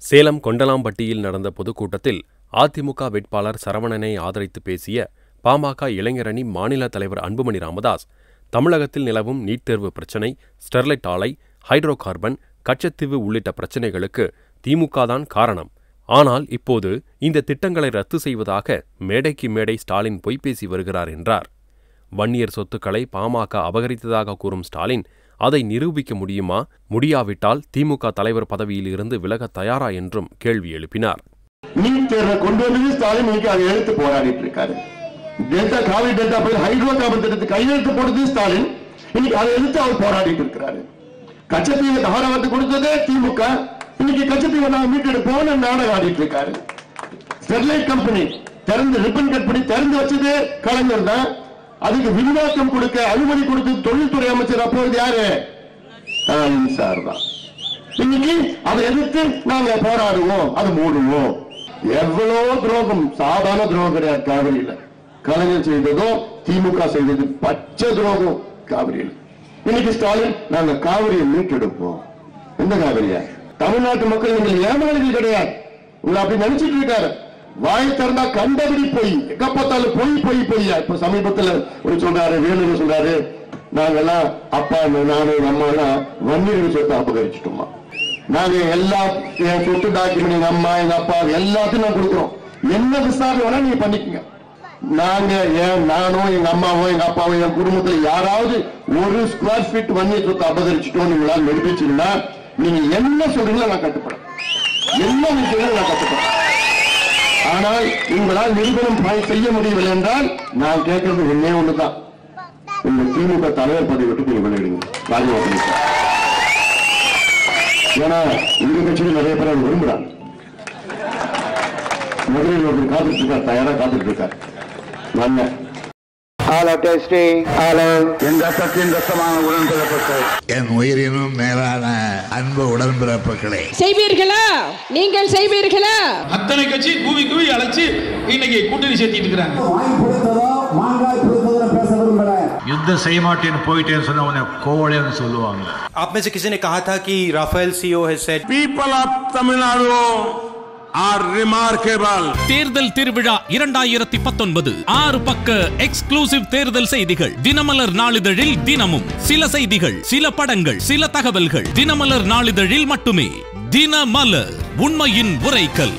சேலம் கொண்டலாம்பட்டியில் நடந்த பொதுக்கூட்டத்தில் அதிமுக வேட்பாளர் சரவணனை ஆதரித்து பேசிய பாமக இளைஞரணி மாநில தலைவர் அன்புமணி ராமதாஸ், தமிழகத்தில் நிலவும் நீட் தேர்வு பிரச்சினை, ஸ்டெர்லைட் ஆலை, ஹைட்ரோ கார்பன், கச்சத்தீவு உள்ளிட்ட பிரச்சினைகளுக்கு திமுகதான் காரணம். ஆனால் இப்போது இந்த திட்டங்களை ரத்து செய்வதாக மேடைக்கு மேடை ஸ்டாலின் பொய்பேசி வருகிறார் என்றார். வன்னியர் சொத்துக்களை பாமக அபகரித்ததாக கூறும் ஸ்டாலின், அதை நிரூபிக்க முடியுமா? முடியாவிட்டால் திமுக தலைவர் பதவியில் இருந்து விலக தயாரா என்றும் கேள்வி எழுப்பினார். நீட் தேர்வை கொண்டு வந்து ஸ்டாலின் அதை எழுத்து போராடிட்டு இருக்காரு. டெல்டா காவிரி டெல்டா போய் ஹைட்ரோ கார்பன் திட்டத்தை கையெழுத்து போடுறது ஸ்டாலின். இன்னைக்கு அதை எழுத்து அவர் போராடிட்டு இருக்கிறாரு. கச்சத்தீவை தகராறு கொடுத்ததே திமுக. இன்னைக்கு கச்சத்தீவை நாங்கள் மீட்டெடுப்போம் நாடகம் ஆடிட்டு இருக்காரு. ஸ்டெர்லைட் கம்பெனி திறந்து ரிப்பன் கட் பண்ணி திறந்து வச்சது கலைஞர் தான். அதுக்கு விரிவாக்கம் கொடுக்க அனுமதி கொடுத்தது தொழில்துறை அமைச்சர் அப்போது யாரு? சார் தான். இன்னைக்கு அதை எதிர்த்து நாங்க போராடுவோம், அதை மூடுவோம். எவ்வளவு துரோகம், சாதாரண துரோகம் கிடையாது. காவிரியில கலைஞர் செய்ததோ திமுக செய்தது பச்சை துரோகம் காவிரியில். இன்னைக்கு ஸ்டாலின் நாங்க காவிரியை மீட்டெடுப்போம். எந்த காவிரியா? தமிழ்நாட்டு மக்கள் நீங்கள் ஏமாளிகள் கிடையாது. உங்களை அப்படி நினைச்சிட்டு இருக்காரு. வாய் திறந்தா கண்டபடி போய் எங்க பார்த்தாலும் பொய்யா. இப்ப சமீபத்தில் ஒரு சொல்றாரு, வேணும்னு சொல்றாரு, நாங்கெல்லாம் அப்பா நானும் அம்மா எல்லாம் வன்னியர்கள் சொத்தை அபகரிச்சுட்டோமா? நாங்க எல்லா சொத்து டாக்குமெண்ட் எங்க அம்மா எங்க அப்பா எல்லாத்தையும் நான் கொடுக்குறோம். என்ன விசாரணை வேணா நீங்க பண்ணிக்கங்க. நாங்க நானோ எங்க அம்மாவோ எங்க அப்பாவோ என் குடும்பத்தில் யாராவது ஒரு ஸ்கொயர் ஃபீட் வன்னியர் சொத்தை அபகரிச்சுட்டோம் நீங்களால் நிரூபிச்சீங்கன்னா நீங்க என்ன சொல்றீங்களோ நான் கட்டுப்படும். என்ன விஷயங்களும் நான் கட்டுப்படும். ஆனால் உங்களால் நிரூபணம் செய்ய முடியவில்லை என்றால் நான் கேட்கறது ஒன்னே ஒண்ணுதான், இந்த திமுக தலைவர் பதவி விட்டு நீங்க வெளியிடுங்க, ராஜினாமா பண்ணிக்க. ஏன்னா இந்த கட்சியில் நிறைய பேர் விரும்புறாங்க. மதுரையில் ஒருத்தர் காத்துட்டு இருக்கார், தயாரா காத்துட்டு இருக்கார். நல்ல என் ரத்தத்தின் ரத்தமான உடன்பிறப்புகள், என் உயிரினும் மேலான அன்பு உடன்பிறப்புகளே, செய்வீர்களா? நீங்கள் செய்வீர்களா? அத்தனை கட்சி கூவி கூவி அழைச்சு இன்னைக்கு கூட்டணி சேர்த்திட்டு இருக்காங்க. युद्ध செய்ய மாட்டேன்னு போயிட்டேன்னு சொன்னவனே கோவலைன்னு சொல்லுவாங்க. आप में से किसी ने कहा था कि Rafale CEO has said people of Tamil Nadu are remarkable. தேர்தல் திருவிழா 2019 6 பக்க எக்ஸ்க்ளூசிவ் தேர்தல் செய்திகள். தினமலர் நாளிதழில் தினமும் சில செய்திகள், சில படங்கள், சில தகவல்கள். தினமலர் நாளிதழில் மட்டுமே. தினமலர், உண்மையின் உரைக்கல்.